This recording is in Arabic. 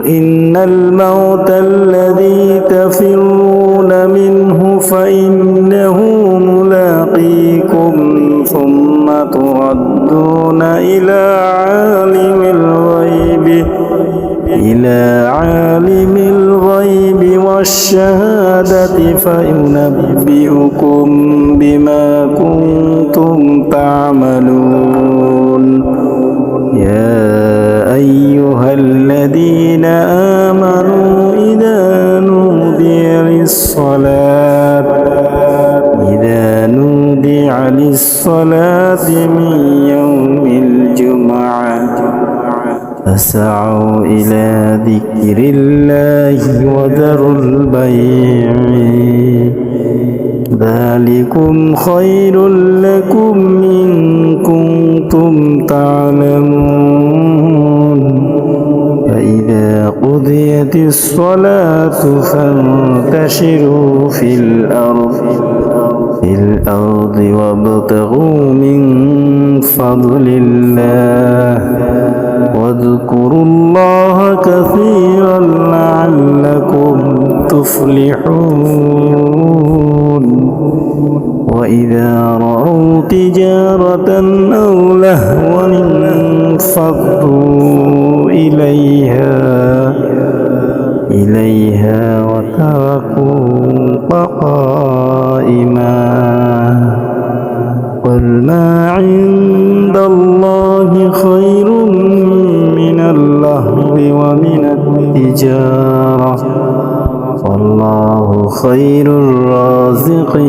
إن الموت الذي تفرون منه فإنه ملاقيكم ثم تردون إلى عالم الغيب والشهادة فينبئكم بما كنتم تعملون يا أيها الذين آمنوا إذا نودي للصلاة من يوم الجمعة فاسعوا إلى ذكر الله وذروا البيع ذلكم خير لكم إن كنتم تعلمون فإذا قضيت الصلاة فانتشروا في الأرض وابتغوا من فضل الله واذكروا الله كثيرا لعلكم تفلحون وإذا رأوا تجارة أو لهوا انفضوا إليها وتركوك قائما قل ما عند الله خير من اللهو ومن التجارة والله خير الرازقين